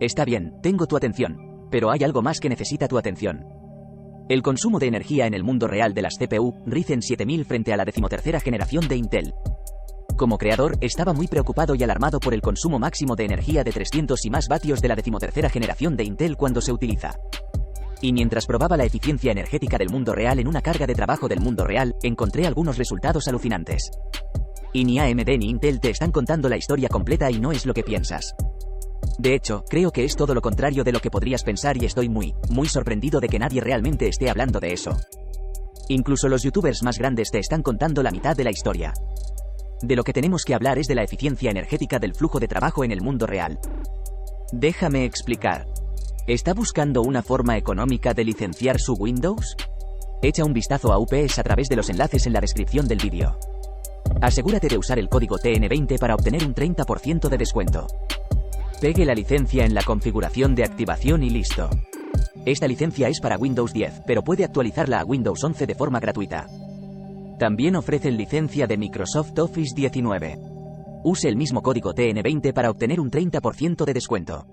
Está bien, tengo tu atención, pero hay algo más que necesita tu atención. El consumo de energía en el mundo real de las CPU, Ryzen 7000 frente a la 13ª generación de Intel. Como creador, estaba muy preocupado y alarmado por el consumo máximo de energía de 300 y más vatios de la 13ª generación de Intel cuando se utiliza. Y mientras probaba la eficiencia energética del mundo real en una carga de trabajo del mundo real, encontré algunos resultados alucinantes. Y ni AMD ni Intel te están contando la historia completa y no es lo que piensas. De hecho, creo que es todo lo contrario de lo que podrías pensar y estoy muy sorprendido de que nadie realmente esté hablando de eso. Incluso los youtubers más grandes te están contando la mitad de la historia. De lo que tenemos que hablar es de la eficiencia energética del flujo de trabajo en el mundo real. Déjame explicar. ¿Está buscando una forma económica de licenciar su Windows? Echa un vistazo a UPS a través de los enlaces en la descripción del vídeo. Asegúrate de usar el código TN20 para obtener un 30% de descuento. Pegue la licencia en la configuración de activación y listo. Esta licencia es para Windows 10, pero puede actualizarla a Windows 11 de forma gratuita. También ofrecen licencia de Microsoft Office 19. Use el mismo código TN20 para obtener un 30% de descuento.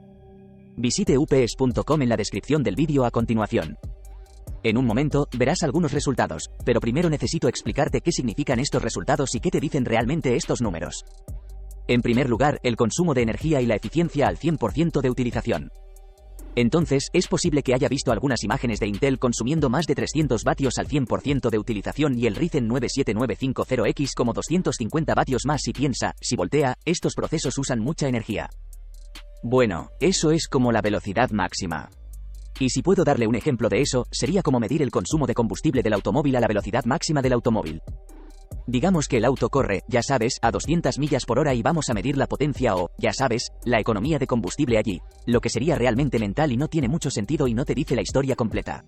Visite ups.com en la descripción del vídeo a continuación. En un momento, verás algunos resultados, pero primero necesito explicarte qué significan estos resultados y qué te dicen realmente estos números. En primer lugar, el consumo de energía y la eficiencia al 100% de utilización. Entonces, es posible que haya visto algunas imágenes de Intel consumiendo más de 300 vatios al 100% de utilización y el Ryzen 9 7950X como 250 vatios más y piensa, si voltea, estos procesos usan mucha energía. Bueno, eso es como la velocidad máxima. Y si puedo darle un ejemplo de eso, sería como medir el consumo de combustible del automóvil a la velocidad máxima del automóvil. Digamos que el auto corre, ya sabes, a 200 millas por hora y vamos a medir la potencia o, ya sabes, la economía de combustible allí, lo que sería realmente mental y no tiene mucho sentido y no te dice la historia completa.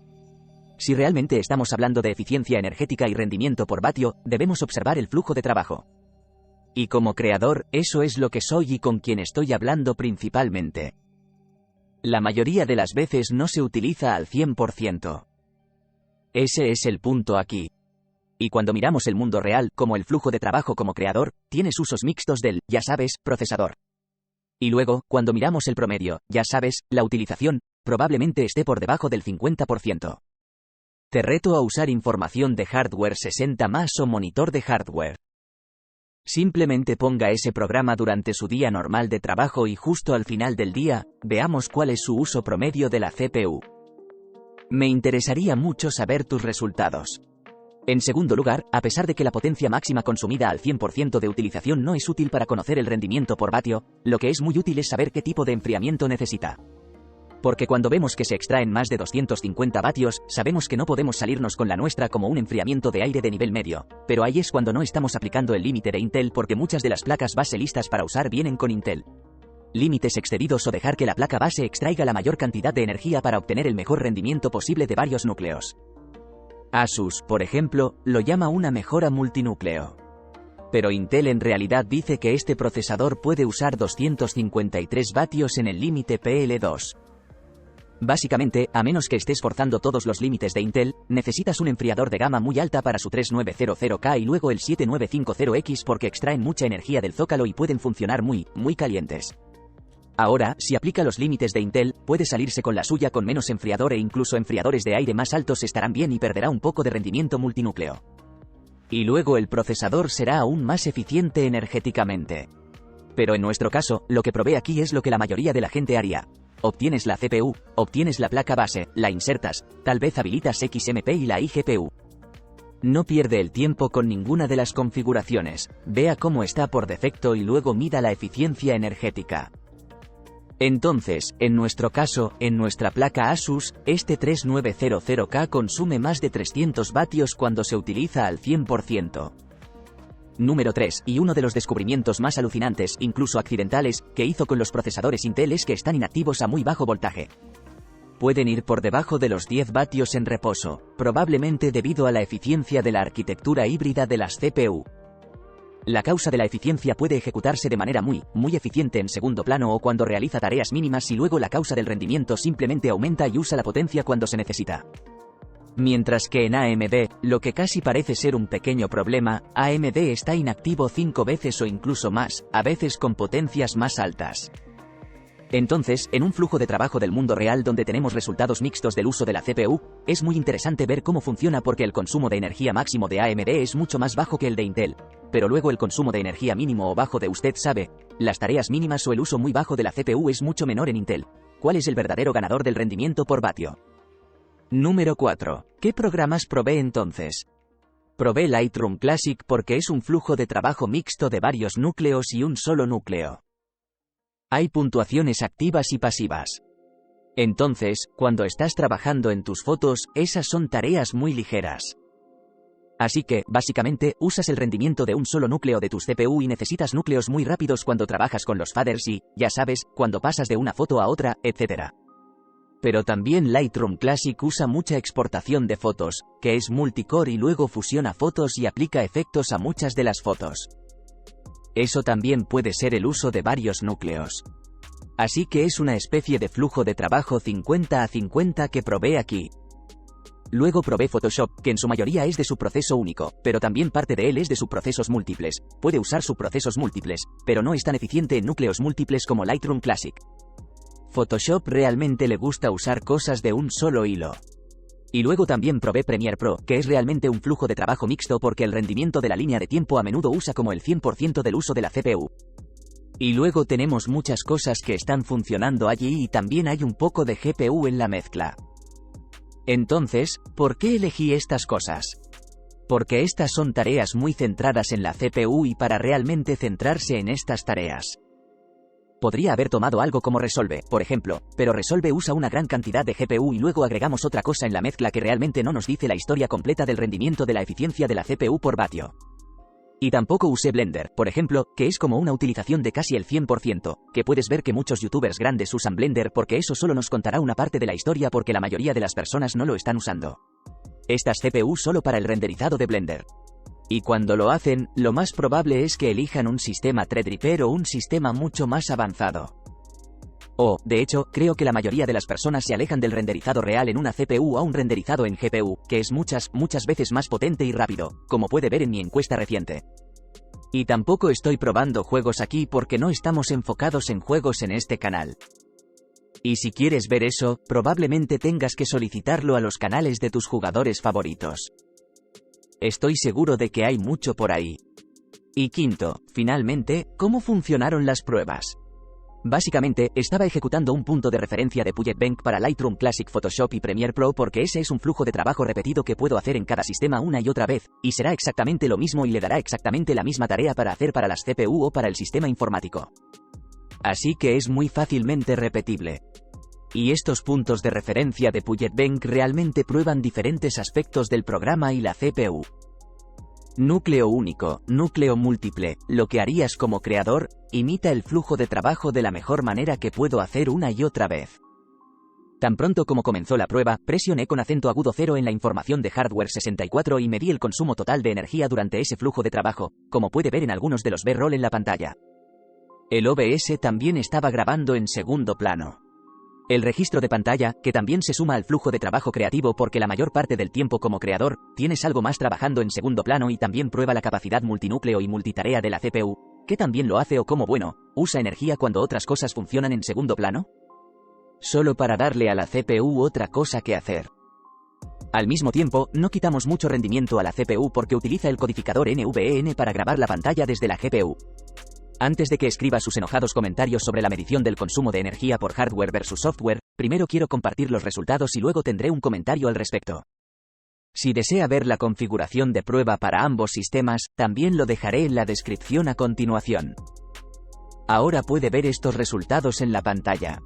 Si realmente estamos hablando de eficiencia energética y rendimiento por vatio, debemos observar el flujo de trabajo. Y como creador, eso es lo que soy y con quien estoy hablando principalmente. La mayoría de las veces no se utiliza al 100%. Ese es el punto aquí. Y cuando miramos el mundo real, como el flujo de trabajo como creador, tienes usos mixtos del, ya sabes, procesador. Y luego, cuando miramos el promedio, ya sabes, la utilización, probablemente esté por debajo del 50%. Te reto a usar información de hardware 60 más o monitor de hardware. Simplemente ponga ese programa durante su día normal de trabajo y justo al final del día, veamos cuál es su uso promedio de la CPU. Me interesaría mucho saber tus resultados. En segundo lugar, a pesar de que la potencia máxima consumida al 100% de utilización no es útil para conocer el rendimiento por vatio, lo que es muy útil es saber qué tipo de enfriamiento necesita. Porque cuando vemos que se extraen más de 250 vatios, sabemos que no podemos salirnos con la nuestra como un enfriamiento de aire de nivel medio, pero ahí es cuando no estamos aplicando el límite de Intel porque muchas de las placas base listas para usar vienen con Intel. Límites excedidos o dejar que la placa base extraiga la mayor cantidad de energía para obtener el mejor rendimiento posible de varios núcleos. Asus, por ejemplo, lo llama una mejora multinúcleo. Pero Intel en realidad dice que este procesador puede usar 253 vatios en el límite PL2. Básicamente, a menos que estés forzando todos los límites de Intel, necesitas un enfriador de gama muy alta para su 3900K y luego el 7950X porque extraen mucha energía del zócalo y pueden funcionar muy calientes. Ahora, si aplica los límites de Intel, puede salirse con la suya con menos enfriador e incluso enfriadores de aire más altos estarán bien y perderá un poco de rendimiento multinúcleo. Y luego el procesador será aún más eficiente energéticamente. Pero en nuestro caso, lo que probé aquí es lo que la mayoría de la gente haría. Obtienes la CPU, obtienes la placa base, la insertas, tal vez habilitas XMP y la iGPU. No pierde el tiempo con ninguna de las configuraciones, vea cómo está por defecto y luego mida la eficiencia energética. Entonces, en nuestro caso, en nuestra placa Asus, este 3900K consume más de 300 vatios cuando se utiliza al 100%. Número 3, y uno de los descubrimientos más alucinantes, incluso accidentales, que hizo con los procesadores Intel es que están inactivos a muy bajo voltaje. Pueden ir por debajo de los 10 vatios en reposo, probablemente debido a la eficiencia de la arquitectura híbrida de las CPU. La causa de la eficiencia puede ejecutarse de manera muy eficiente en segundo plano o cuando realiza tareas mínimas y luego la causa del rendimiento simplemente aumenta y usa la potencia cuando se necesita. Mientras que en AMD, lo que casi parece ser un pequeño problema, AMD está inactivo 5 veces o incluso más, a veces con potencias más altas. Entonces, en un flujo de trabajo del mundo real donde tenemos resultados mixtos del uso de la CPU, es muy interesante ver cómo funciona porque el consumo de energía máximo de AMD es mucho más bajo que el de Intel. Pero luego el consumo de energía mínimo o bajo de usted sabe, las tareas mínimas o el uso muy bajo de la CPU es mucho menor en Intel. ¿Cuál es el verdadero ganador del rendimiento por vatio? Número 4. ¿Qué programas probé entonces? Probé Lightroom Classic porque es un flujo de trabajo mixto de varios núcleos y un solo núcleo. Hay puntuaciones activas y pasivas. Entonces, cuando estás trabajando en tus fotos, esas son tareas muy ligeras. Así que, básicamente, usas el rendimiento de un solo núcleo de tus CPU y necesitas núcleos muy rápidos cuando trabajas con los faders y, ya sabes, cuando pasas de una foto a otra, etc. Pero también Lightroom Classic usa mucha exportación de fotos, que es multicore y luego fusiona fotos y aplica efectos a muchas de las fotos. Eso también puede ser el uso de varios núcleos. Así que es una especie de flujo de trabajo 50-50 que probé aquí. Luego probé Photoshop, que en su mayoría es de subproceso único, pero también parte de él es de subprocesos múltiples. Puede usar subprocesos múltiples, pero no es tan eficiente en núcleos múltiples como Lightroom Classic. Photoshop realmente le gusta usar cosas de un solo hilo. Y luego también probé Premiere Pro, que es realmente un flujo de trabajo mixto porque el rendimiento de la línea de tiempo a menudo usa como el 100% del uso de la CPU. Y luego tenemos muchas cosas que están funcionando allí y también hay un poco de GPU en la mezcla. Entonces, ¿por qué elegí estas cosas? Porque estas son tareas muy centradas en la CPU y para realmente centrarse en estas tareas. Podría haber tomado algo como Resolve, por ejemplo, pero Resolve usa una gran cantidad de GPU y luego agregamos otra cosa en la mezcla que realmente no nos dice la historia completa del rendimiento de la eficiencia de la CPU por vatio. Y tampoco usé Blender, por ejemplo, que es como una utilización de casi el 100%, que puedes ver que muchos youtubers grandes usan Blender porque eso solo nos contará una parte de la historia porque la mayoría de las personas no lo están usando. Estas CPU solo para el renderizado de Blender. Y cuando lo hacen, lo más probable es que elijan un sistema Threadripper o un sistema mucho más avanzado. De hecho, creo que la mayoría de las personas se alejan del renderizado real en una CPU a un renderizado en GPU, que es muchas veces más potente y rápido, como puede ver en mi encuesta reciente. Y tampoco estoy probando juegos aquí porque no estamos enfocados en juegos en este canal. Y si quieres ver eso, probablemente tengas que solicitarlo a los canales de tus jugadores favoritos. Estoy seguro de que hay mucho por ahí. Y quinto, finalmente, ¿cómo funcionaron las pruebas? Básicamente, estaba ejecutando un punto de referencia de Puget Bank para Lightroom Classic, Photoshop y Premiere Pro porque ese es un flujo de trabajo repetido que puedo hacer en cada sistema una y otra vez, y será exactamente lo mismo y le dará exactamente la misma tarea para hacer para las CPU o para el sistema informático. Así que es muy fácilmente repetible. Y estos puntos de referencia de Puget Bank realmente prueban diferentes aspectos del programa y la CPU. Núcleo único, núcleo múltiple, lo que harías como creador, imita el flujo de trabajo de la mejor manera que puedo hacer una y otra vez. Tan pronto como comenzó la prueba, presioné con acento agudo 0 en la información de hardware 64 y medí el consumo total de energía durante ese flujo de trabajo, como puede ver en algunos de los B-roll en la pantalla. El OBS también estaba grabando en segundo plano. El registro de pantalla, que también se suma al flujo de trabajo creativo porque la mayor parte del tiempo como creador, tienes algo más trabajando en segundo plano y también prueba la capacidad multinúcleo y multitarea de la CPU, que también lo hace o como usa energía cuando otras cosas funcionan en segundo plano. Solo para darle a la CPU otra cosa que hacer. Al mismo tiempo, no quitamos mucho rendimiento a la CPU porque utiliza el codificador NVEN para grabar la pantalla desde la GPU. Antes de que escriba sus enojados comentarios sobre la medición del consumo de energía por hardware versus software, primero quiero compartir los resultados y luego tendré un comentario al respecto. Si desea ver la configuración de prueba para ambos sistemas, también lo dejaré en la descripción a continuación. Ahora puede ver estos resultados en la pantalla.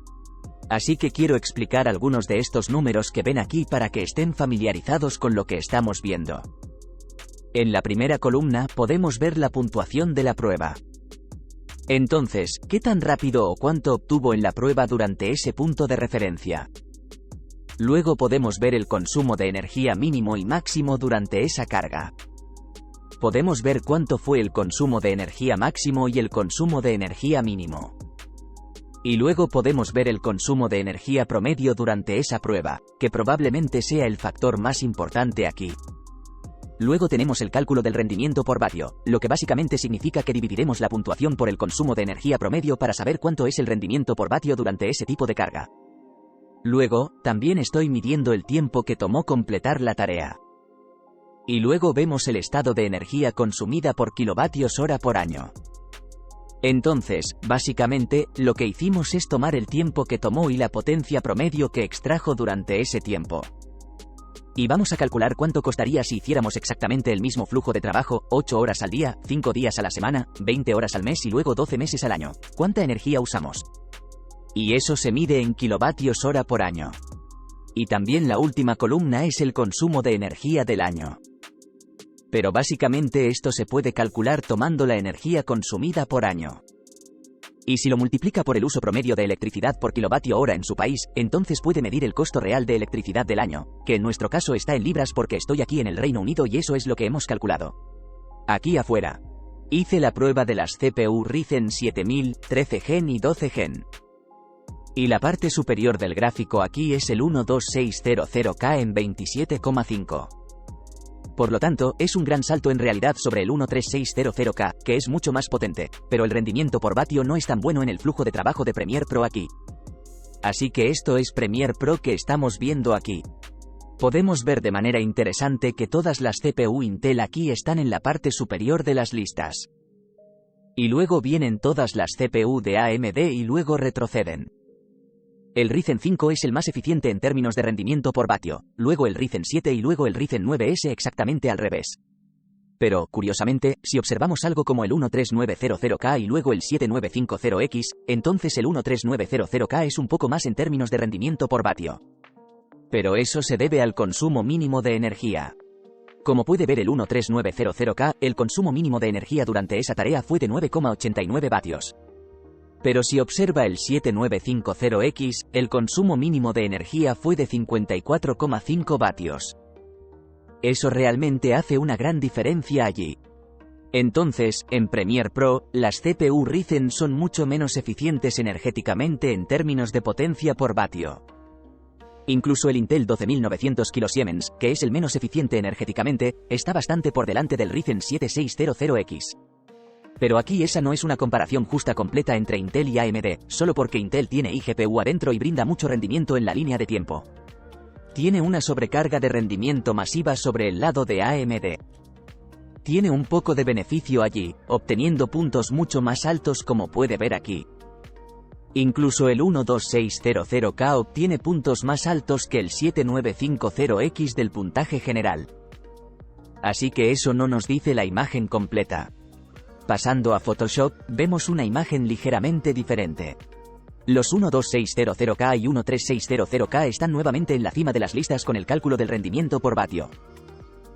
Así que quiero explicar algunos de estos números que ven aquí para que estén familiarizados con lo que estamos viendo. En la primera columna podemos ver la puntuación de la prueba. Entonces, ¿qué tan rápido o cuánto obtuvo en la prueba durante ese punto de referencia? Luego podemos ver el consumo de energía mínimo y máximo durante esa carga. Podemos ver cuánto fue el consumo de energía máximo y el consumo de energía mínimo. Y luego podemos ver el consumo de energía promedio durante esa prueba, que probablemente sea el factor más importante aquí. Luego tenemos el cálculo del rendimiento por vatio, lo que básicamente significa que dividiremos la puntuación por el consumo de energía promedio para saber cuánto es el rendimiento por vatio durante ese tipo de carga. Luego, también estoy midiendo el tiempo que tomó completar la tarea. Y luego vemos el estado de energía consumida por kilovatios hora por año. Entonces, básicamente, lo que hicimos es tomar el tiempo que tomó y la potencia promedio que extrajo durante ese tiempo. Y vamos a calcular cuánto costaría si hiciéramos exactamente el mismo flujo de trabajo, 8 horas al día, 5 días a la semana, 20 horas al mes y luego 12 meses al año. ¿Cuánta energía usamos? Y eso se mide en kilovatios hora por año. Y también la última columna es el consumo de energía del año. Pero básicamente esto se puede calcular tomando la energía consumida por año. Y si lo multiplica por el uso promedio de electricidad por kilovatio hora en su país, entonces puede medir el costo real de electricidad del año, que en nuestro caso está en libras porque estoy aquí en el Reino Unido y eso es lo que hemos calculado. Aquí afuera. Hice la prueba de las CPU Ryzen 7000, 13 Gen y 12 Gen. Y la parte superior del gráfico aquí es el 12600K en 27,5. Por lo tanto, es un gran salto en realidad sobre el 13600K, que es mucho más potente, pero el rendimiento por vatio no es tan bueno en el flujo de trabajo de Premiere Pro aquí. Así que esto es Premiere Pro que estamos viendo aquí. Podemos ver de manera interesante que todas las CPU Intel aquí están en la parte superior de las listas. Y luego vienen todas las CPU de AMD y luego retroceden. El Ryzen 5 es el más eficiente en términos de rendimiento por vatio, luego el Ryzen 7 y luego el Ryzen 9S exactamente al revés. Pero, curiosamente, si observamos algo como el 13900K y luego el 7950X, entonces el 13900K es un poco más en términos de rendimiento por vatio. Pero eso se debe al consumo mínimo de energía. Como puede ver el 13900K, el consumo mínimo de energía durante esa tarea fue de 9,89 vatios. Pero si observa el 7950X, el consumo mínimo de energía fue de 54,5 vatios. Eso realmente hace una gran diferencia allí. Entonces, en Premiere Pro, las CPU Ryzen son mucho menos eficientes energéticamente en términos de potencia por vatio. Incluso el Intel 12900 kSh, que es el menos eficiente energéticamente, está bastante por delante del Ryzen 7600X. Pero aquí esa no es una comparación justa completa entre Intel y AMD, solo porque Intel tiene iGPU adentro y brinda mucho rendimiento en la línea de tiempo. Tiene una sobrecarga de rendimiento masiva sobre el lado de AMD. Tiene un poco de beneficio allí, obteniendo puntos mucho más altos como puede ver aquí. Incluso el 12600K obtiene puntos más altos que el 7950X del puntaje general. Así que eso no nos dice la imagen completa. Pasando a Photoshop, vemos una imagen ligeramente diferente. Los 12600K y 13600K están nuevamente en la cima de las listas con el cálculo del rendimiento por vatio.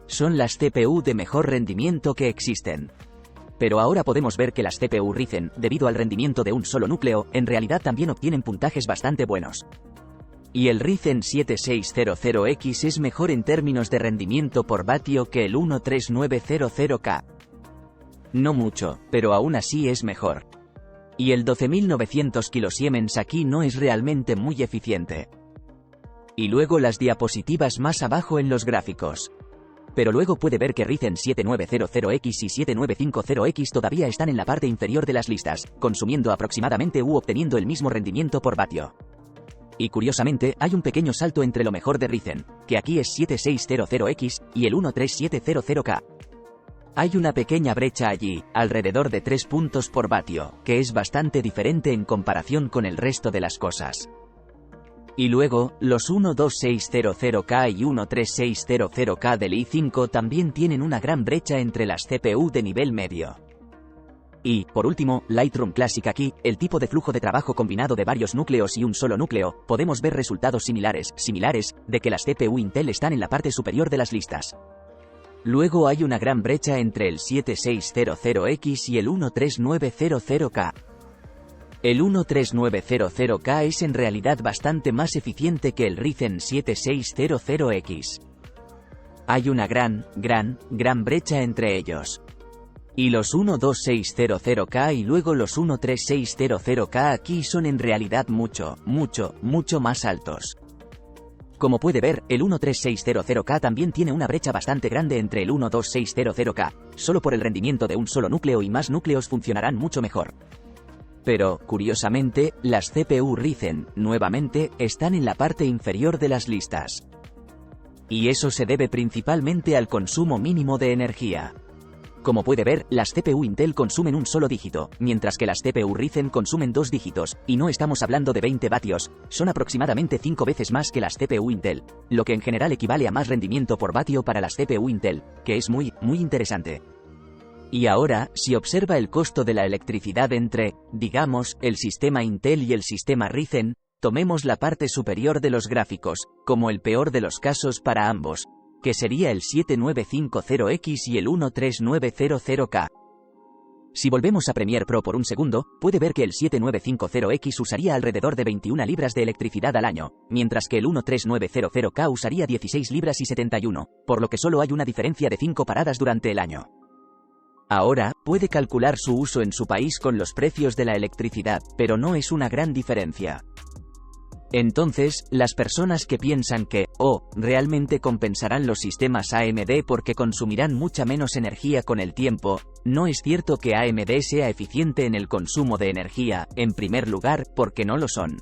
Son las CPU de mejor rendimiento que existen. Pero ahora podemos ver que las CPU Ryzen, debido al rendimiento de un solo núcleo, en realidad también obtienen puntajes bastante buenos. Y el Ryzen 7600X es mejor en términos de rendimiento por vatio que el 13900K. No mucho, pero aún así es mejor. Y el 12900 kSh aquí no es realmente muy eficiente. Y luego las diapositivas más abajo en los gráficos. Pero luego puede ver que Ryzen 7900X y 7950X todavía están en la parte inferior de las listas, consumiendo aproximadamente u obteniendo el mismo rendimiento por vatio. Y curiosamente, hay un pequeño salto entre lo mejor de Ryzen, que aquí es 7600X, y el 13700K. Hay una pequeña brecha allí, alrededor de 3 puntos por vatio, que es bastante diferente en comparación con el resto de las cosas. Y luego, los 12600K y 13600K del i5 también tienen una gran brecha entre las CPU de nivel medio. Y, por último, Lightroom Classic aquí, el tipo de flujo de trabajo combinado de varios núcleos y un solo núcleo, podemos ver resultados similares, de que las CPU Intel están en la parte superior de las listas. Luego hay una gran brecha entre el 7600X y el 13900K. El 13900K es en realidad bastante más eficiente que el Ryzen 7600X. Hay una gran brecha entre ellos. Y los 12600K y luego los 13600K aquí son en realidad mucho más altos. Como puede ver, el 13600K también tiene una brecha bastante grande entre el 12600K, solo por el rendimiento de un solo núcleo y más núcleos funcionarán mucho mejor. Pero, curiosamente, las CPU Ryzen, nuevamente, están en la parte inferior de las listas. Y eso se debe principalmente al consumo mínimo de energía. Como puede ver, las CPU Intel consumen un solo dígito, mientras que las CPU Ryzen consumen 2 dígitos, y no estamos hablando de 20 vatios, son aproximadamente 5 veces más que las CPU Intel, lo que en general equivale a más rendimiento por vatio para las CPU Intel, que es muy interesante. Y ahora, si observa el costo de la electricidad entre, digamos, el sistema Intel y el sistema Ryzen, tomemos la parte superior de los gráficos, como el peor de los casos para ambos, que sería el 7950X y el 13900K. Si volvemos a Premiere Pro por un segundo, puede ver que el 7950X usaría alrededor de 21 libras de electricidad al año, mientras que el 13900K usaría 16 libras y 71, por lo que solo hay una diferencia de 5 paradas durante el año. Ahora, puede calcular su uso en su país con los precios de la electricidad, pero no es una gran diferencia. Entonces, las personas que piensan que, realmente compensarán los sistemas AMD porque consumirán mucha menos energía con el tiempo, no es cierto que AMD sea eficiente en el consumo de energía, en primer lugar, porque no lo son.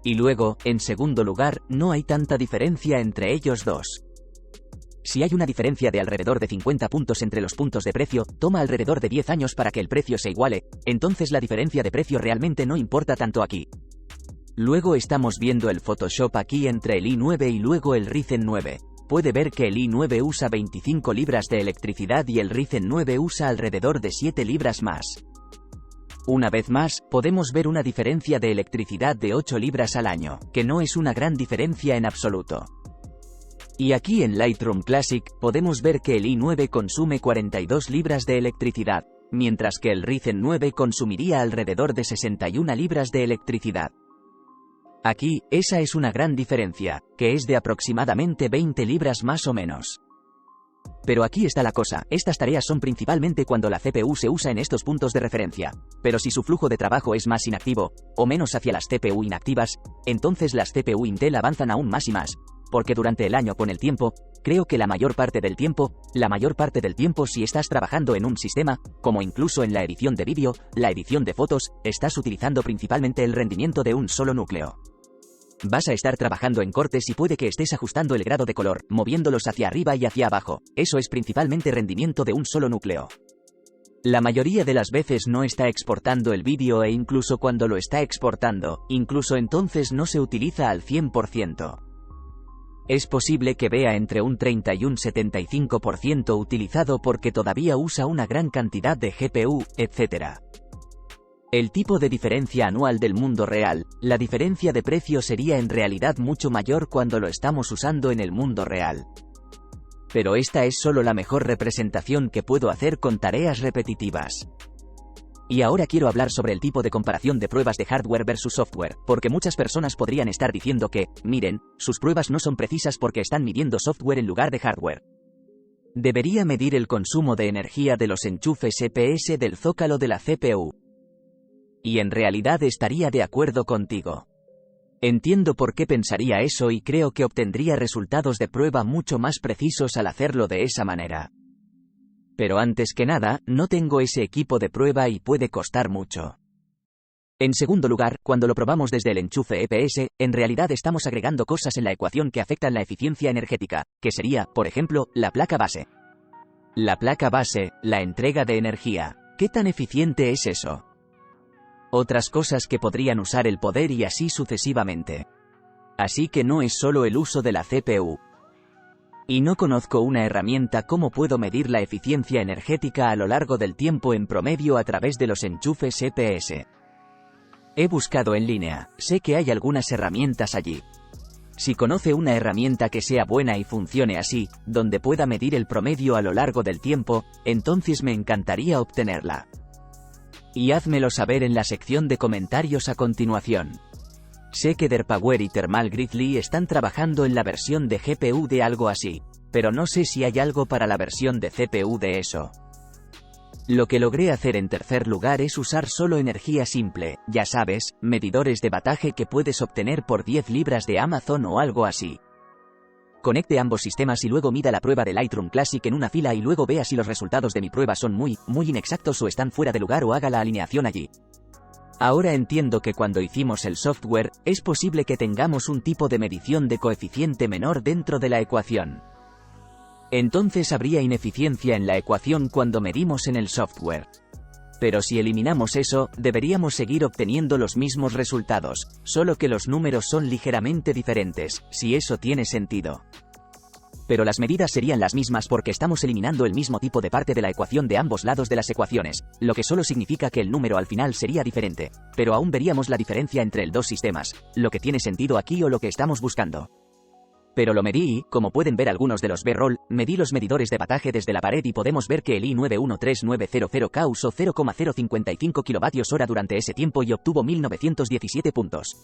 Y luego, en segundo lugar, no hay tanta diferencia entre ellos dos. Si hay una diferencia de alrededor de 50 puntos entre los puntos de precio, toma alrededor de 10 años para que el precio se iguale, entonces la diferencia de precio realmente no importa tanto aquí. Luego estamos viendo el Photoshop aquí entre el i9 y luego el Ryzen 9. Puede ver que el i9 usa 25 libras de electricidad y el Ryzen 9 usa alrededor de 7 libras más. Una vez más, podemos ver una diferencia de electricidad de 8 libras al año, que no es una gran diferencia en absoluto. Y aquí en Lightroom Classic, podemos ver que el i9 consume 42 libras de electricidad, mientras que el Ryzen 9 consumiría alrededor de 61 libras de electricidad. Aquí, esa es una gran diferencia, que es de aproximadamente 20 libras más o menos. Pero aquí está la cosa, estas tareas son principalmente cuando la CPU se usa en estos puntos de referencia, pero si su flujo de trabajo es más inactivo, o menos hacia las CPU inactivas, entonces las CPU Intel avanzan aún más y más, porque durante el año con el tiempo, creo que la mayor parte del tiempo si estás trabajando en un sistema, como incluso en la edición de vídeo, la edición de fotos, estás utilizando principalmente el rendimiento de un solo núcleo. Vas a estar trabajando en cortes y puede que estés ajustando el grado de color, moviéndolos hacia arriba y hacia abajo, eso es principalmente rendimiento de un solo núcleo. La mayoría de las veces no está exportando el vídeo e incluso cuando lo está exportando, incluso entonces no se utiliza al 100%. Es posible que vea entre un 30 y un 75% utilizado porque todavía usa una gran cantidad de GPU, etc. El tipo de diferencia anual del mundo real, la diferencia de precio sería en realidad mucho mayor cuando lo estamos usando en el mundo real. Pero esta es solo la mejor representación que puedo hacer con tareas repetitivas. Y ahora quiero hablar sobre el tipo de comparación de pruebas de hardware versus software, porque muchas personas podrían estar diciendo que, miren, sus pruebas no son precisas porque están midiendo software en lugar de hardware. Debería medir el consumo de energía de los enchufes EPS del zócalo de la CPU. Y en realidad estaría de acuerdo contigo. Entiendo por qué pensaría eso y creo que obtendría resultados de prueba mucho más precisos al hacerlo de esa manera. Pero antes que nada, no tengo ese equipo de prueba y puede costar mucho. En segundo lugar, cuando lo probamos desde el enchufe EPS, en realidad estamos agregando cosas en la ecuación que afectan la eficiencia energética, que sería, por ejemplo, la placa base. La placa base, la entrega de energía. ¿Qué tan eficiente es eso? Otras cosas que podrían usar el poder y así sucesivamente. Así que no es solo el uso de la CPU. Y no conozco una herramienta cómo puedo medir la eficiencia energética a lo largo del tiempo en promedio a través de los enchufes EPS. He buscado en línea, sé que hay algunas herramientas allí. Si conoce una herramienta que sea buena y funcione así, donde pueda medir el promedio a lo largo del tiempo, entonces me encantaría obtenerla. Y házmelo saber en la sección de comentarios a continuación. Sé que Derpower y Thermal Grizzly están trabajando en la versión de GPU de algo así, pero no sé si hay algo para la versión de CPU de eso. Lo que logré hacer en tercer lugar es usar solo energía simple, ya sabes, medidores de bataje que puedes obtener por 10 libras de Amazon o algo así. Conecte ambos sistemas y luego mida la prueba de Lightroom Classic en una fila y luego vea si los resultados de mi prueba son muy inexactos o están fuera de lugar o haga la alineación allí. Ahora entiendo que cuando hicimos el software, es posible que tengamos un tipo de medición de coeficiente menor dentro de la ecuación. Entonces habría ineficiencia en la ecuación cuando medimos en el software. Pero si eliminamos eso, deberíamos seguir obteniendo los mismos resultados, solo que los números son ligeramente diferentes, si eso tiene sentido. Pero las medidas serían las mismas porque estamos eliminando el mismo tipo de parte de la ecuación de ambos lados de las ecuaciones, lo que solo significa que el número al final sería diferente, pero aún veríamos la diferencia entre los dos sistemas, lo que tiene sentido aquí o lo que estamos buscando. Pero lo medí y, como pueden ver algunos de los B-roll, medí los medidores de bataje desde la pared y podemos ver que el i91390K usó 0,055 kWh durante ese tiempo y obtuvo 1917 puntos.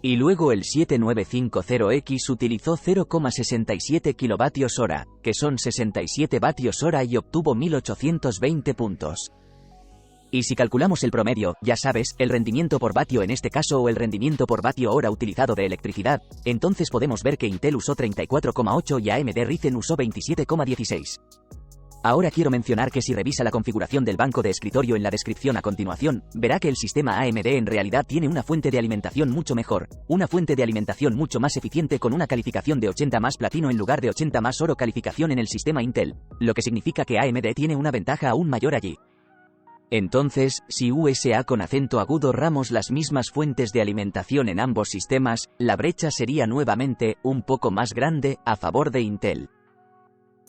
Y luego el 7950X utilizó 0,67 kWh, que son 67 vatios hora y obtuvo 1820 puntos. Y si calculamos el promedio, ya sabes, el rendimiento por vatio en este caso o el rendimiento por vatio hora utilizado de electricidad, entonces podemos ver que Intel usó 34,8 y AMD Ryzen usó 27,16. Ahora quiero mencionar que si revisa la configuración del banco de escritorio en la descripción a continuación, verá que el sistema AMD en realidad tiene una fuente de alimentación mucho mejor, una fuente de alimentación mucho más eficiente con una calificación de 80 más platino en lugar de 80 más oro calificación en el sistema Intel, lo que significa que AMD tiene una ventaja aún mayor allí. Entonces, si USA con acento agudo ramos las mismas fuentes de alimentación en ambos sistemas, la brecha sería nuevamente un poco más grande a favor de Intel.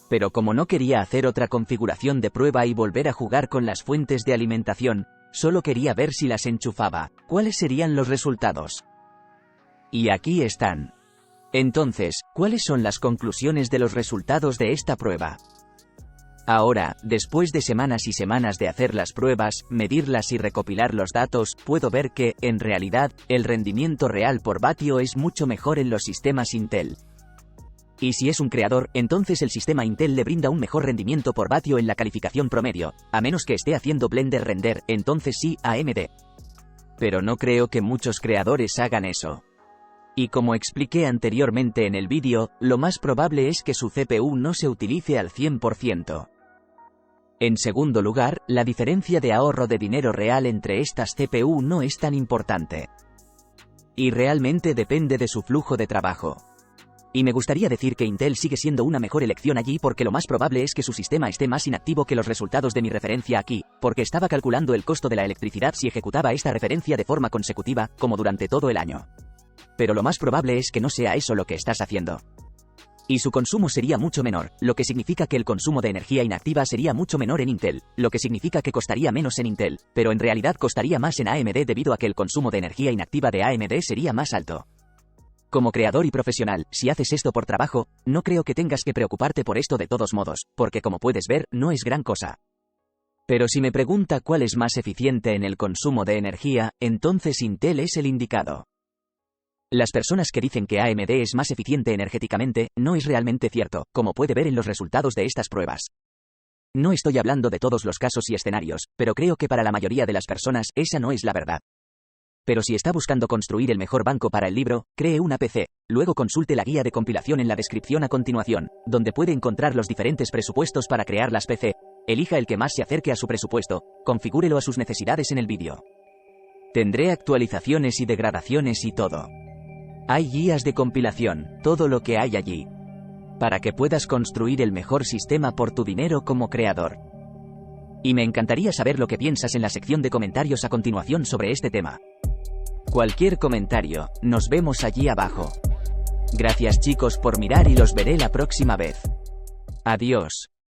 Pero como no quería hacer otra configuración de prueba y volver a jugar con las fuentes de alimentación, solo quería ver si las enchufaba, cuáles serían los resultados. Y aquí están. Entonces, ¿cuáles son las conclusiones de los resultados de esta prueba? Ahora, después de semanas y semanas de hacer las pruebas, medirlas y recopilar los datos, puedo ver que, en realidad, el rendimiento real por vatio es mucho mejor en los sistemas Intel. Y si es un creador, entonces el sistema Intel le brinda un mejor rendimiento por vatio en la calificación promedio, a menos que esté haciendo Blender Render, entonces sí, AMD. Pero no creo que muchos creadores hagan eso. Y como expliqué anteriormente en el vídeo, lo más probable es que su CPU no se utilice al 100%. En segundo lugar, la diferencia de ahorro de dinero real entre estas CPU no es tan importante. Y realmente depende de su flujo de trabajo. Y me gustaría decir que Intel sigue siendo una mejor elección allí porque lo más probable es que su sistema esté más inactivo que los resultados de mi referencia aquí, porque estaba calculando el costo de la electricidad si ejecutaba esta referencia de forma consecutiva, como durante todo el año. Pero lo más probable es que no sea eso lo que estás haciendo. Y su consumo sería mucho menor, lo que significa que el consumo de energía inactiva sería mucho menor en Intel, lo que significa que costaría menos en Intel, pero en realidad costaría más en AMD debido a que el consumo de energía inactiva de AMD sería más alto. Como creador y profesional, si haces esto por trabajo, no creo que tengas que preocuparte por esto de todos modos, porque como puedes ver, no es gran cosa. Pero si me pregunta cuál es más eficiente en el consumo de energía, entonces Intel es el indicado. Las personas que dicen que AMD es más eficiente energéticamente, no es realmente cierto, como puede ver en los resultados de estas pruebas. No estoy hablando de todos los casos y escenarios, pero creo que para la mayoría de las personas esa no es la verdad. Pero si está buscando construir el mejor banco para el libro, cree una PC, luego consulte la guía de compilación en la descripción a continuación, donde puede encontrar los diferentes presupuestos para crear las PC, elija el que más se acerque a su presupuesto, configúrelo a sus necesidades en el vídeo. Tendré actualizaciones y degradaciones y todo. Hay guías de compilación, todo lo que hay allí. Para que puedas construir el mejor sistema por tu dinero como creador. Y me encantaría saber lo que piensas en la sección de comentarios a continuación sobre este tema. Cualquier comentario, nos vemos allí abajo. Gracias chicos por mirar y los veré la próxima vez. Adiós.